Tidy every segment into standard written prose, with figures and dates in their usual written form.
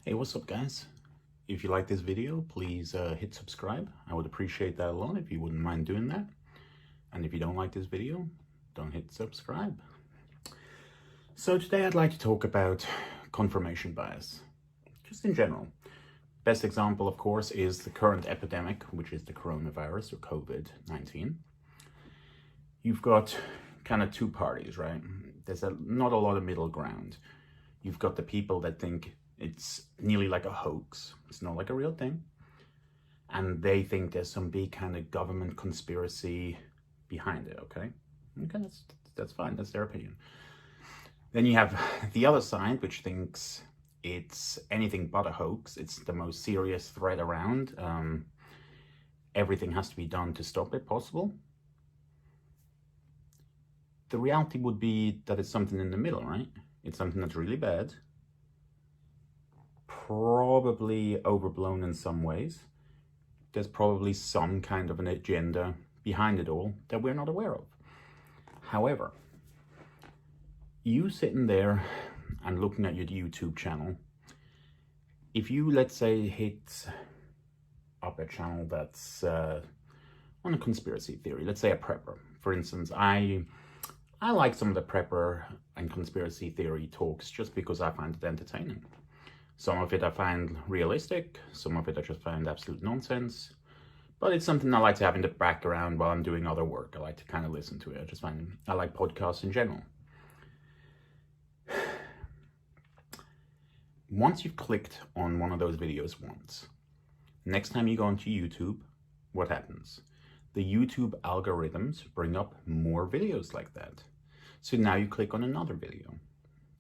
Hey, what's up guys? If you like this video, please hit subscribe. I would appreciate that a lot if you wouldn't mind doing that. And if you don't like this video, don't hit subscribe. So today I'd like to talk about confirmation bias, just in general. Best example, of course, is the current epidemic, which is the coronavirus or COVID-19. You've got kind of two parties, right? There's not a lot of middle ground. You've got the people that think it's nearly like a hoax. It's not like a real thing. And they think there's some big kind of government conspiracy behind it, okay? Okay, that's fine, that's their opinion. Then you have the other side, which thinks it's anything but a hoax. It's the most serious threat around. Everything has to be done to stop it possible. The reality would be that it's something in the middle, right? It's something that's really bad, probably overblown in some ways. There's probably some kind of an agenda behind it all that we're not aware of. However, you sitting there and looking at your YouTube channel, if you, let's say, hit up a channel that's on a conspiracy theory, let's say a prepper. For instance, I like some of the prepper and conspiracy theory talks just because I find it entertaining. Some of it I find realistic, some of it I just find absolute nonsense, but it's something I like to have in the background while I'm doing other work. I like to kind of listen to it. I like podcasts in general. Once you've clicked on one of those videos once, next time you go onto YouTube, what happens? The YouTube algorithms bring up more videos like that. So now you click on another video,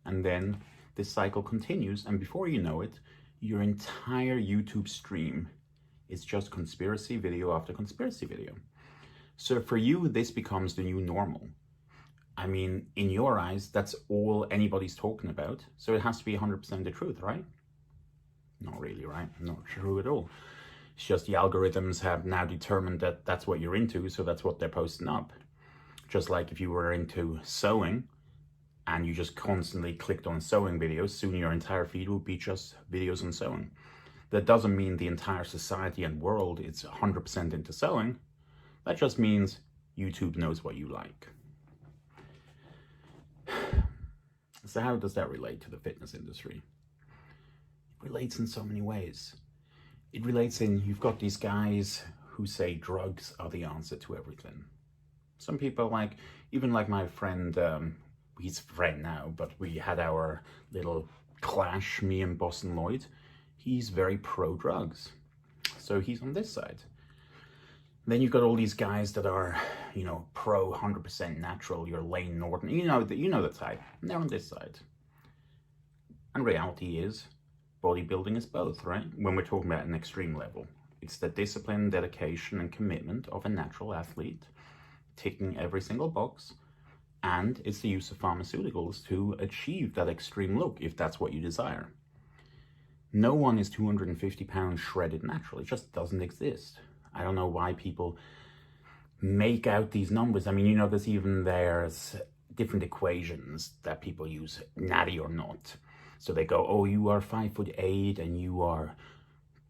and then this cycle continues, and before you know it, your entire YouTube stream is just conspiracy video after conspiracy video. So for you, this becomes the new normal. I mean, in your eyes, that's all anybody's talking about. So it has to be 100% the truth, right? Not really, right? Not true at all. It's just the algorithms have now determined that that's what you're into, so that's what they're posting up. Just like if you were into sewing and you just constantly clicked on sewing videos, soon your entire feed will be just videos on sewing. That doesn't mean the entire society and world is 100% into sewing. That just means YouTube knows what you like. So how does that relate to the fitness industry? It relates in so many ways. It relates in, you've got these guys who say drugs are the answer to everything. Some people even like my friend, he's a friend now, but we had our little clash, me and Boston Lloyd. He's very pro-drugs, so he's on this side. Then you've got all these guys that are, pro 100% natural, your Lane Norton, you know the type, and they're on this side. And reality is, bodybuilding is both, right? When we're talking about an extreme level, it's the discipline, dedication, and commitment of a natural athlete, ticking every single box, and it's the use of pharmaceuticals to achieve that extreme look, if that's what you desire. No one is 250 pounds shredded naturally. It just doesn't exist. I don't know why people make out these numbers. I mean, there's different equations that people use, natty or not. So they go, oh, you are 5'8" and you are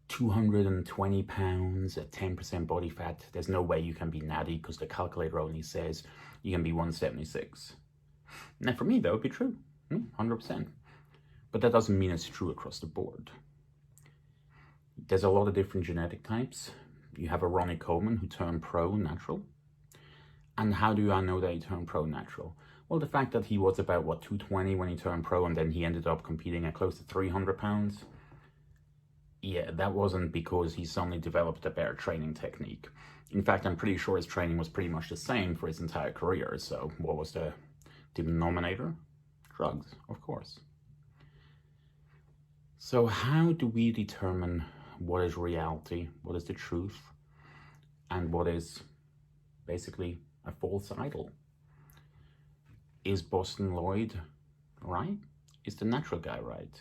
220 pounds at 10% body fat. There's no way you can be natty because the calculator only says you can be 176. Now for me, that would be true, 100%. But that doesn't mean it's true across the board. There's a lot of different genetic types. You have a Ronnie Coleman who turned pro natural. And how do I know that he turned pro natural? Well, the fact that he was about, 220 when he turned pro, and then he ended up competing at close to 300 pounds. Yeah, that wasn't because he suddenly developed a better training technique. In fact, I'm pretty sure his training was pretty much the same for his entire career. So what was the denominator? Drugs, of course. So how do we determine what is reality, what is the truth, and what is basically a false idol? Is Boston Lloyd right? Is the natural guy right?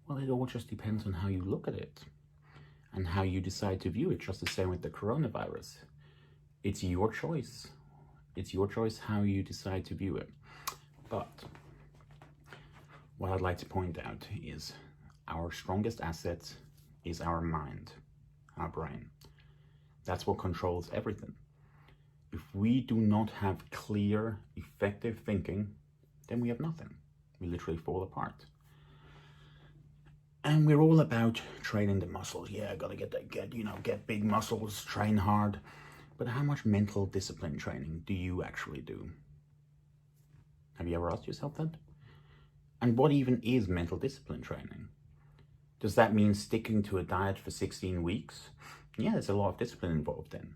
Well, it all just depends on how you look at it and how you decide to view it, just the same with the coronavirus. It's your choice. It's your choice how you decide to view it. But what I'd like to point out is our strongest asset is our mind, our brain. That's what controls everything. If we do not have clear, effective thinking, then we have nothing. We literally fall apart. And we're all about training the muscles. Yeah, gotta get big muscles, train hard. But how much mental discipline training do you actually do? Have you ever asked yourself that? And what even is mental discipline training? Does that mean sticking to a diet for 16 weeks? Yeah, there's a lot of discipline involved then.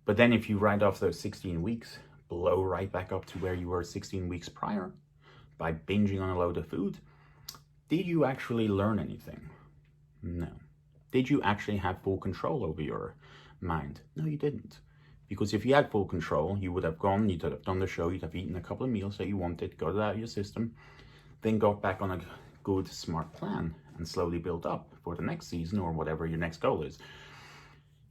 But then if you write off those 16 weeks, blow right back up to where you were 16 weeks prior by binging on a load of food, did you actually learn anything? No. Did you actually have full control over your mind? No, you didn't. Because if you had full control, you would have gone, you'd have done the show, you'd have eaten a couple of meals that you wanted, got it out of your system, then got back on a good, smart plan and slowly build up for the next season or whatever your next goal is.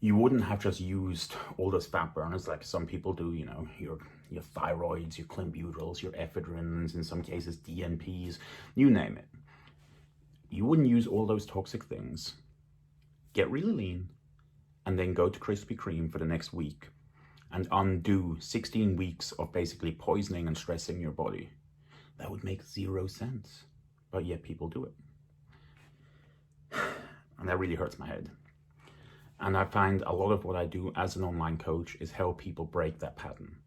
You wouldn't have just used all those fat burners like some people do, you know, your thyroids, your clenbuterals, your ephedrins, in some cases DNPs, you name it. You wouldn't use all those toxic things, get really lean, and then go to Krispy Kreme for the next week and undo 16 weeks of basically poisoning and stressing your body. That would make 0 sense, but yet people do it. And that really hurts my head. And I find a lot of what I do as an online coach is help people break that pattern.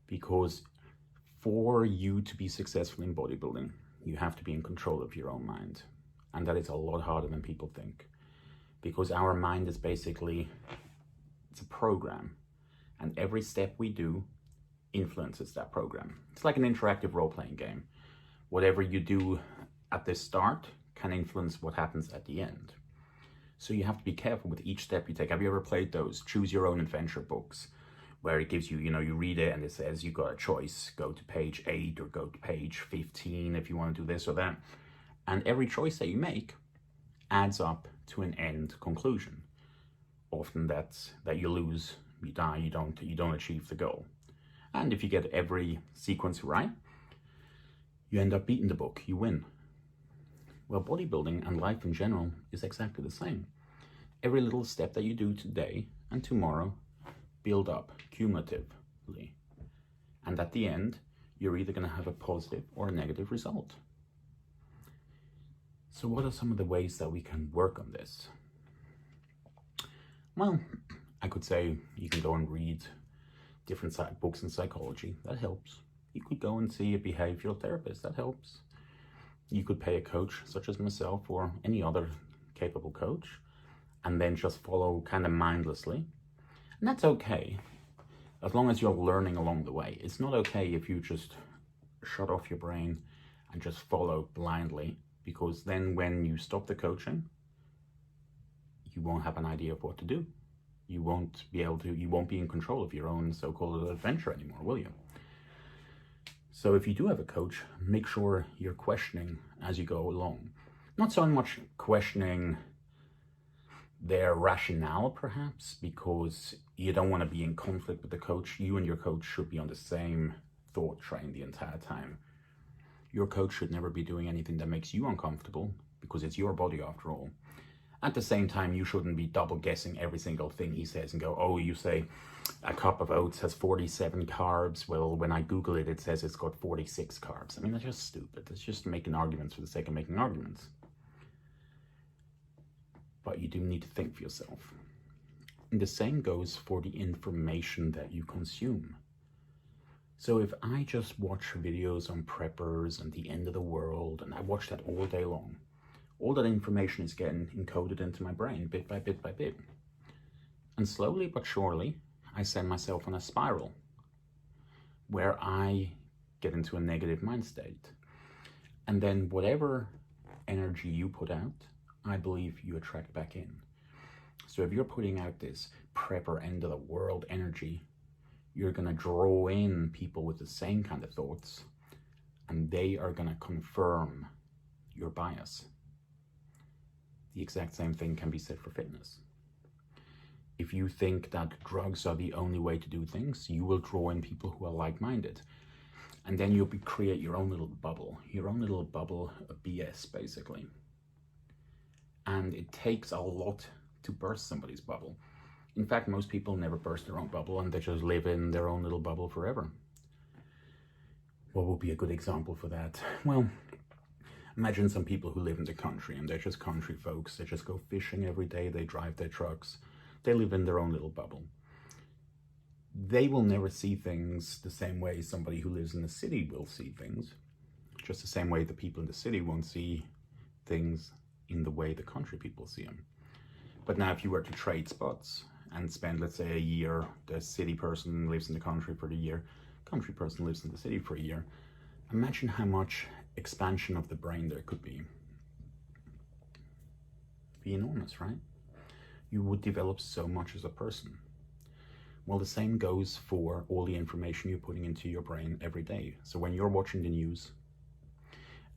Because for you to be successful in bodybuilding, you have to be in control of your own mind. And that is a lot harder than people think. Because our mind is basically, it's a program. And every step we do influences that program. It's like an interactive role-playing game. Whatever you do at the start can influence what happens at the end. So you have to be careful with each step you take. Have you ever played those choose your own adventure books where it gives you, you read it and it says you got a choice, go to page 8 or go to page 15 if you want to do this or that. And every choice that you make adds up to an end conclusion. Often that's that you lose, you die, you don't achieve the goal. And if you get every sequence right, you end up beating the book, you win. Well, bodybuilding and life in general is exactly the same. Every little step that you do today and tomorrow build up cumulatively. And at the end, you're either going to have a positive or a negative result. So what are some of the ways that we can work on this? Well, I could say you can go and read different books in psychology. That helps. You could go and see a behavioral therapist. That helps. You could pay a coach such as myself or any other capable coach and then just follow kind of mindlessly. And that's okay, as long as you're learning along the way. It's not okay if you just shut off your brain and just follow blindly, because then when you stop the coaching, you won't have an idea of what to do. You won't be in control of your own so-called adventure anymore, will you? So if you do have a coach, make sure you're questioning as you go along. Not so much questioning their rationale, perhaps, because you don't want to be in conflict with the coach. You and your coach should be on the same thought train the entire time. Your coach should never be doing anything that makes you uncomfortable, because it's your body after all. At the same time, you shouldn't be double guessing every single thing he says and go, oh, you say a cup of oats has 47 carbs. Well, when I Google it, it says it's got 46 carbs. I mean, that's just stupid. It's just making arguments for the sake of making arguments. But you do need to think for yourself. And the same goes for the information that you consume. So if I just watch videos on preppers and the end of the world, and I watch that all day long, all that information is getting encoded into my brain bit by bit by bit. And slowly but surely, I send myself on a spiral where I get into a negative mind state. And then whatever energy you put out, I believe you attract back in. So if you're putting out this prepper end of the world energy, you're going to draw in people with the same kind of thoughts, and they are going to confirm your bias. The exact same thing can be said for fitness. If you think that drugs are the only way to do things, you will draw in people who are like-minded. And then you'll create your own little bubble of BS, basically. And it takes a lot to burst somebody's bubble. In fact, most people never burst their own bubble and they just live in their own little bubble forever. What would be a good example for that? Well, imagine some people who live in the country and they're just country folks. They just go fishing every day. They drive their trucks. They live in their own little bubble. They will never see things the same way somebody who lives in the city will see things. Just the same way the people in the city won't see things in the way the country people see them. But now if you were to trade spots and spend, let's say, a year, the city person lives in the country for the year, country person lives in the city for a year, imagine how much expansion of the brain there could be. Be enormous, right? You would develop so much as a person. Well, the same goes for all the information you're putting into your brain every day. So when you're watching the news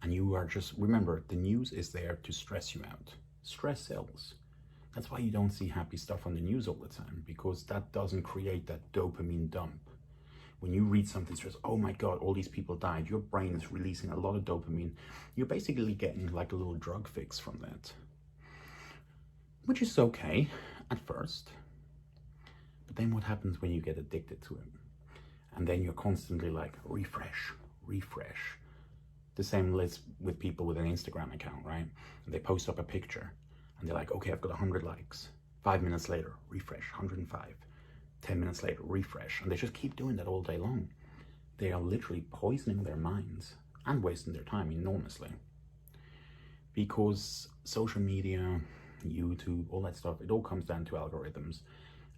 and you are just, remember, the news is there to stress you out. Stress sells. That's why you don't see happy stuff on the news all the time, because that doesn't create that dopamine dump. When you read something that says, oh my God, all these people died, your brain is releasing a lot of dopamine. You're basically getting like a little drug fix from that, which is okay at first. But then what happens when you get addicted to it? And then you're constantly like, refresh, refresh. The same list with people with an Instagram account, right? And they post up a picture and they're like, okay, I've got 100 likes. 5 minutes later, refresh, 105. 10 minutes later, refresh. And they just keep doing that all day long. They are literally poisoning their minds and wasting their time enormously. Because social media, YouTube, all that stuff, it all comes down to algorithms.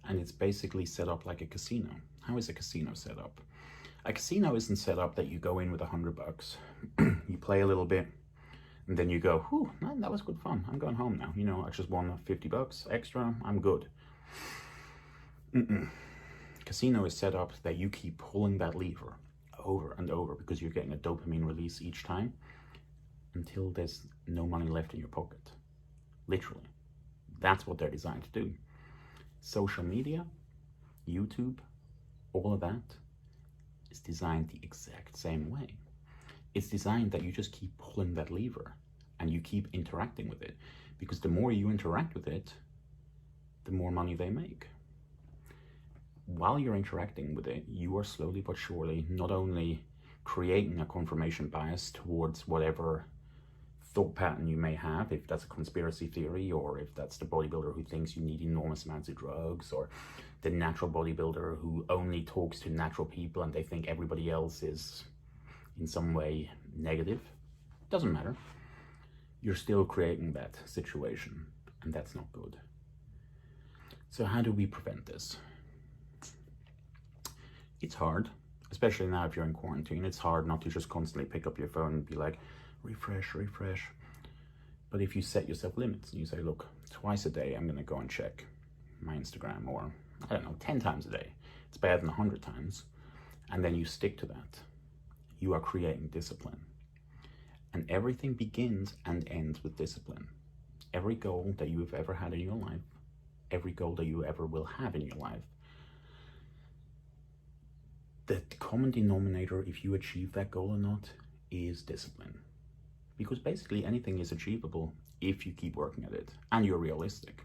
And it's basically set up like a casino. How is a casino set up? A casino isn't set up that you go in with $100, you play a little bit, and then you go, whew, man, that was good fun. I'm going home now. You know, I just won $50 extra. I'm good. Casino is set up that you keep pulling that lever over and over because you're getting a dopamine release each time until there's no money left in your pocket. Literally. That's what they're designed to do. Social media, YouTube, all of that is designed the exact same way. It's designed that you just keep pulling that lever and you keep interacting with it, because the more you interact with it, the more money they make. While you're interacting with it, you are slowly but surely not only creating a confirmation bias towards whatever thought pattern you may have, if that's a conspiracy theory, or if that's the bodybuilder who thinks you need enormous amounts of drugs, or the natural bodybuilder who only talks to natural people and they think everybody else is in some way negative. Doesn't matter. You're still creating that situation, and that's not good. So how do we prevent this? It's hard, especially now if you're in quarantine. It's hard not to just constantly pick up your phone and be like, refresh, refresh. But if you set yourself limits and you say, look, twice a day I'm going to go and check my Instagram, or I don't know, 10 times a day. It's better than 100 times. And then you stick to that. You are creating discipline. And everything begins and ends with discipline. Every goal that you have ever had in your life, every goal that you ever will have in your life, the common denominator, if you achieve that goal or not, is discipline. Because basically anything is achievable if you keep working at it and you're realistic.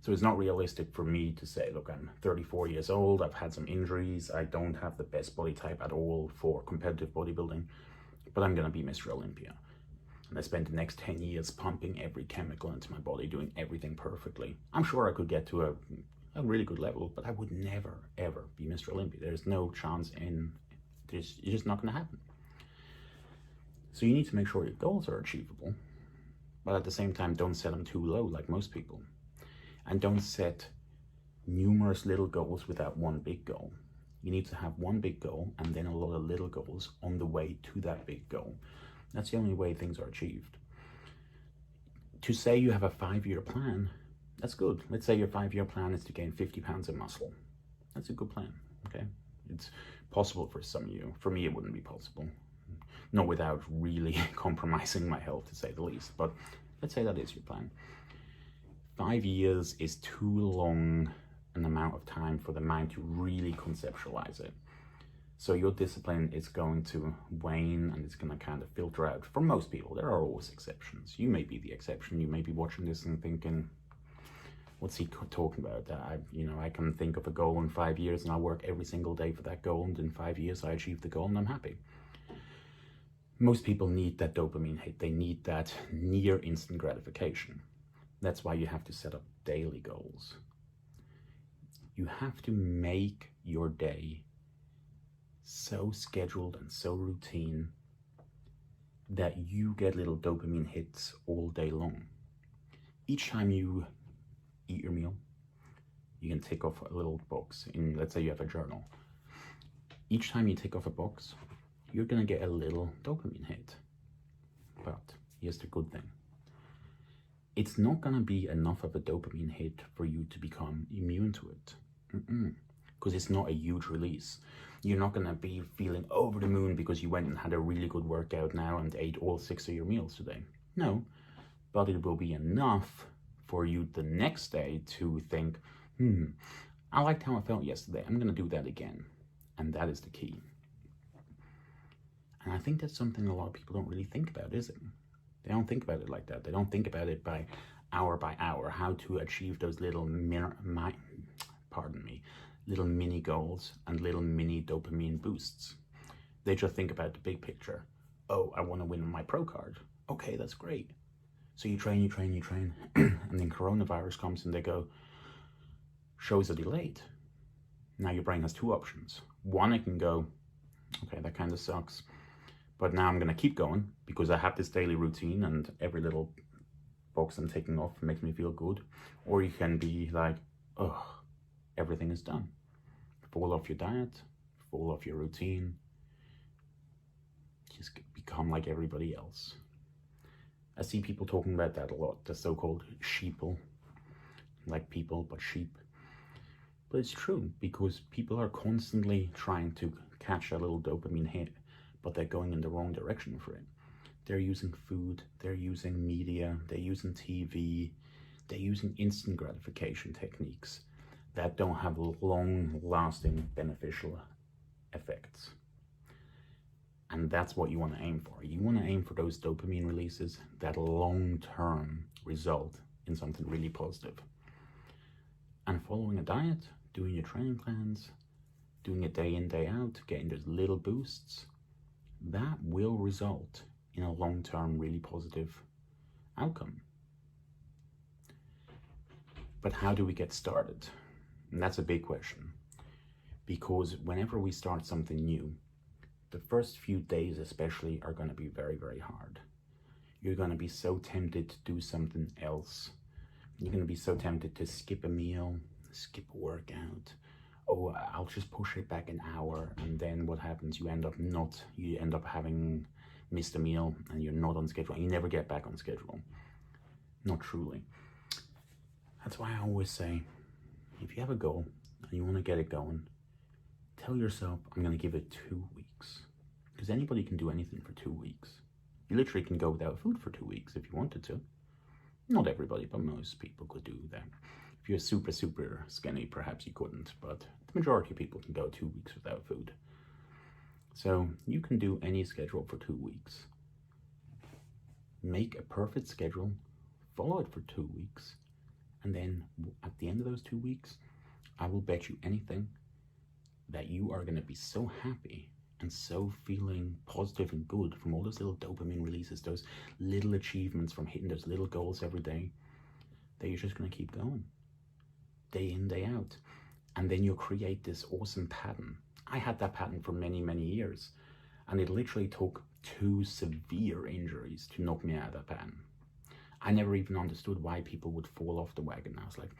So it's not realistic for me to say, look, I'm 34 years old, I've had some injuries, I don't have the best body type at all for competitive bodybuilding, but I'm going to be Mr. Olympia. And I spent the next 10 years pumping every chemical into my body, doing everything perfectly. I'm sure I could get to a really good level, but I would never, ever be Mr. Olympia. There's no chance it's just not going to happen. So you need to make sure your goals are achievable, but at the same time, don't set them too low like most people. And don't set numerous little goals without one big goal. You need to have one big goal and then a lot of little goals on the way to that big goal. That's the only way things are achieved. To say you have a 5-year plan, that's good. Let's say your 5-year plan is to gain 50 pounds of muscle. That's a good plan, okay? It's possible for some of you. For me, it wouldn't be possible. Not without really compromising my health, to say the least. But let's say that is your plan. 5 years is too long an amount of time for the mind to really conceptualize it. So your discipline is going to wane and it's going to kind of filter out. For most people, there are always exceptions. You may be the exception. You may be watching this and thinking, what's he talking about? I can think of a goal in 5 years and I'll work every single day for that goal, and in 5 years I achieve the goal and I'm happy. Most people need that dopamine hit. They need that near instant gratification. That's why you have to set up daily goals. You have to make your day so scheduled and so routine that you get little dopamine hits all day long. Each time you eat your meal, you can tick off a little box. Let's say you have a journal. Each time you tick off a box, you're gonna get a little dopamine hit. But here's the good thing. It's not gonna be enough of a dopamine hit for you to become immune to it. Because it's not a huge release. You're not gonna be feeling over the moon because you went and had a really good workout now and ate all 6 of your meals today. No, but it will be enough for you the next day to think, I liked how I felt yesterday. I'm gonna do that again. And that is the key. And I think that's something a lot of people don't really think about, is it? They don't think about it like that. They don't think about it by hour, how to achieve those little little mini goals and little mini dopamine boosts. They just think about the big picture. Oh, I want to win my pro card. Okay, that's great. So you train, and then coronavirus comes and they go, shows are delayed. Now your brain has two options. One, it can go, okay, that kind of sucks, but now I'm going to keep going because I have this daily routine and every little box I'm taking off makes me feel good. Or you can be like, oh, everything is done. Fall off your diet, fall off your routine, just become like everybody else. I see people talking about that a lot, the so-called sheeple, like people, but sheep. But it's true, because people are constantly trying to catch a little dopamine hit, but they're going in the wrong direction for it. They're using food, they're using media, they're using TV, they're using instant gratification techniques that don't have long-lasting beneficial effects. And that's what you want to aim for. You want to aim for those dopamine releases that long-term result in something really positive. And following a diet, doing your training plans, doing it day in, day out, getting those little boosts, that will result in a long-term really positive outcome. But how do we get started? And that's a big question, because whenever we start something new, the first few days especially are going to be very, very hard. You're going to be so tempted to do something else. You're going to be so tempted to skip a meal, skip a workout. Oh, I'll just push it back an hour. And then what happens? You end up having missed a meal and you're not on schedule. You never get back on schedule. Not truly. That's why I always say, if you have a goal and you want to get it going, tell yourself, I'm going to give it 2 weeks. Because anybody can do anything for 2 weeks. You literally can go without food for 2 weeks if you wanted to. Not everybody, but most people could do that. If you're super, super skinny, perhaps you couldn't, but the majority of people can go 2 weeks without food. So you can do any schedule for 2 weeks. Make a perfect schedule, follow it for 2 weeks, and then at the end of those 2 weeks, I will bet you anything that you are going to be so happy and so feeling positive and good from all those little dopamine releases, those little achievements from hitting those little goals every day, that you're just going to keep going day in, day out. And then you'll create this awesome pattern. I had that pattern for many, many years, and it literally took 2 severe injuries to knock me out of that pattern. I never even understood why people would fall off the wagon. I was like,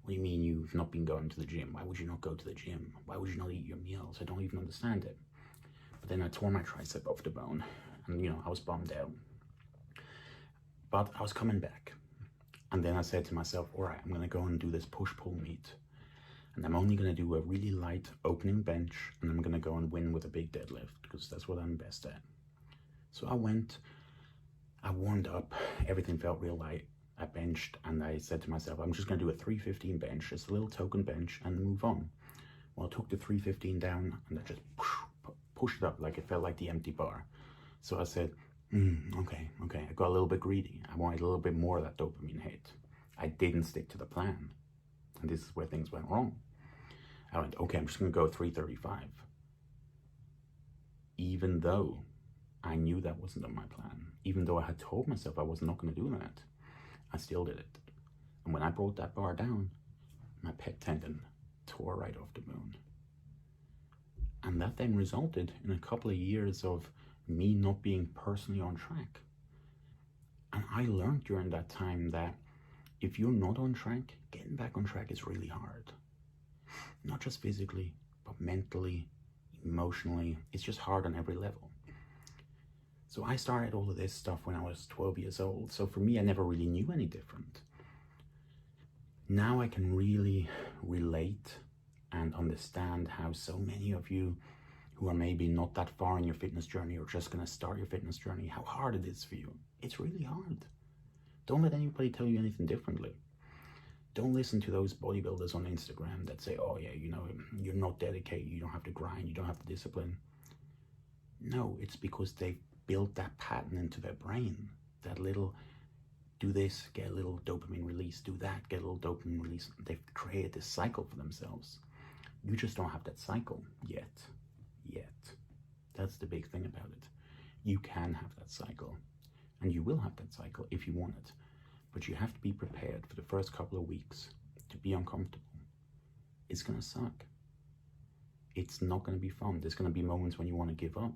what do you mean you've not been going to the gym? Why would you not go to the gym? Why would you not eat your meals? I don't even understand it. But then I tore my tricep off the bone, and I was bummed out. But I was coming back. And then I said to myself, all right, I'm going to go and do this push-pull meet. And I'm only going to do a really light opening bench, and I'm going to go and win with a big deadlift, because that's what I'm best at. So I went, I warmed up, everything felt real light. I benched, and I said to myself, I'm just going to do a 315 bench, just a little token bench, and move on. Well, I took the 315 down and I just pushed it up like it felt like the empty bar. So I said, okay. I got a little bit greedy. I wanted a little bit more of that dopamine hit. I didn't stick to the plan. And this is where things went wrong. I went, okay, I'm just going to go 335. Even though I knew that wasn't on my plan, even though I had told myself I was not going to do that, I still did it. And when I brought that bar down, my pec tendon tore right off the bone. And that then resulted in a couple of years of me not being personally on track. And I learned during that time that if you're not on track, getting back on track is really hard. Not just physically, but mentally, emotionally. It's just hard on every level. So I started all of this stuff when I was 12 years old. So for me, I never really knew any different. Now I can really relate and understand how so many of you who are maybe not that far in your fitness journey or just going to start your fitness journey, how hard it is for you. It's really hard. Don't let anybody tell you anything differently. Don't listen to those bodybuilders on Instagram that say, oh yeah, you're not dedicated, you don't have to grind, you don't have to discipline. No, it's because they've built that pattern into their brain. That little, do this, get a little dopamine release, do that, get a little dopamine release. They've created this cycle for themselves. You just don't have that cycle yet. That's the big thing about it. You can have that cycle, and you will have that cycle if you want it. But you have to be prepared for the first couple of weeks to be uncomfortable. It's going to suck. It's not going to be fun. There's going to be moments when you want to give up.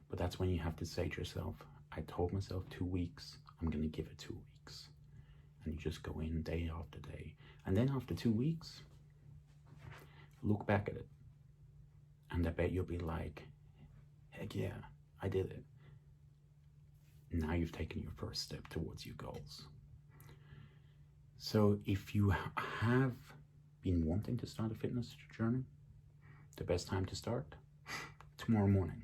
But that's when you have to say to yourself, I told myself 2 weeks, I'm going to give it 2 weeks. And you just go in day after day. And then after 2 weeks, look back at it. And I bet you'll be like, heck yeah, I did it. Now you've taken your first step towards your goals. So if you have been wanting to start a fitness journey, the best time to start? Tomorrow morning.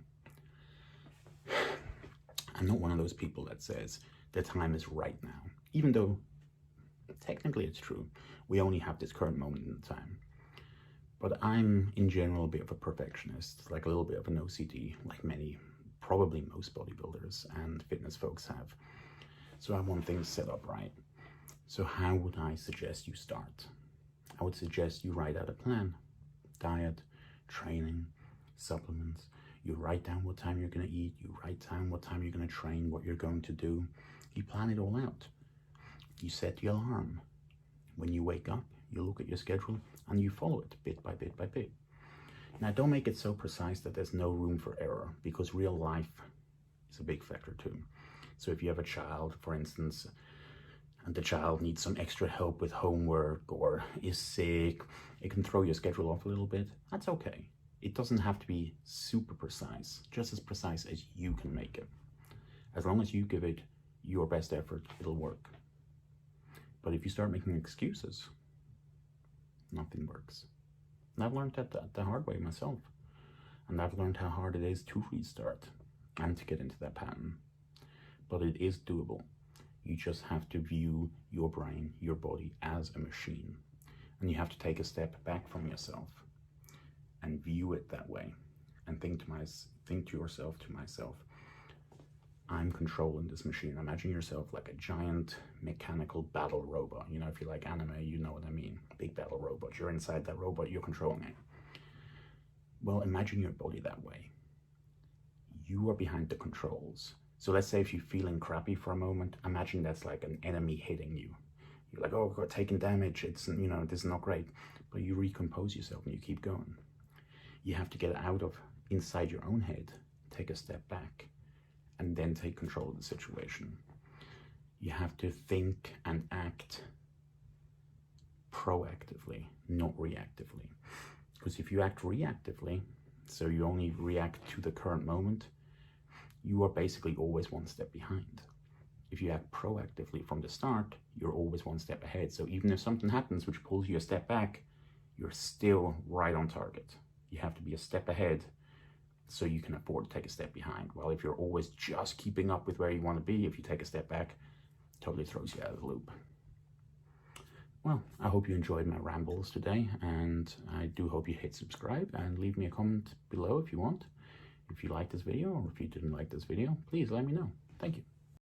I'm not one of those people that says the time is right now, even though technically it's true. We only have this current moment in time. But I'm in general a bit of a perfectionist, like a little bit of an OCD, like probably most bodybuilders and fitness folks have. So I want things set up right. So how would I suggest you start? I would suggest you write out a plan. Diet, training, supplements. You write down what time you're going to eat. You write down what time you're going to train, what you're going to do. You plan it all out. You set the alarm. When you wake up, you look at your schedule and you follow it bit by bit by bit. Now, don't make it so precise that there's no room for error, because real life is a big factor too. So if you have a child, for instance, and the child needs some extra help with homework or is sick, it can throw your schedule off a little bit. That's okay. It doesn't have to be super precise, just as precise as you can make it. As long as you give it your best effort, it'll work. But if you start making excuses, nothing works. And I've learned that the hard way myself. And I've learned how hard it is to restart and to get into that pattern. But it is doable. You just have to view your brain, your body as a machine. And you have to take a step back from yourself and view it that way. And think to yourself, I'm controlling this machine. Imagine yourself like a giant mechanical battle robot. You know, if you like anime, you know what I mean. Big battle robot. You're inside that robot, you're controlling it. Well, imagine your body that way. You are behind the controls. So let's say if you're feeling crappy for a moment, imagine that's like an enemy hitting you. You're like, oh, God, taking damage. It's, this is not great. But you recompose yourself and you keep going. You have to get out of inside your own head, take a step back, and then take control of the situation. You have to think and act proactively, not reactively. Because if you act reactively, so you only react to the current moment, you are basically always one step behind. If you act proactively from the start, you're always one step ahead. So even if something happens which pulls you a step back, you're still right on target. You have to be a step ahead so you can afford to take a step behind. Well, if you're always just keeping up with where you want to be, if you take a step back, it totally throws you out of the loop. Well, I hope you enjoyed my rambles today, and I do hope you hit subscribe and leave me a comment below if you want. If you liked this video or if you didn't like this video, please let me know. Thank you.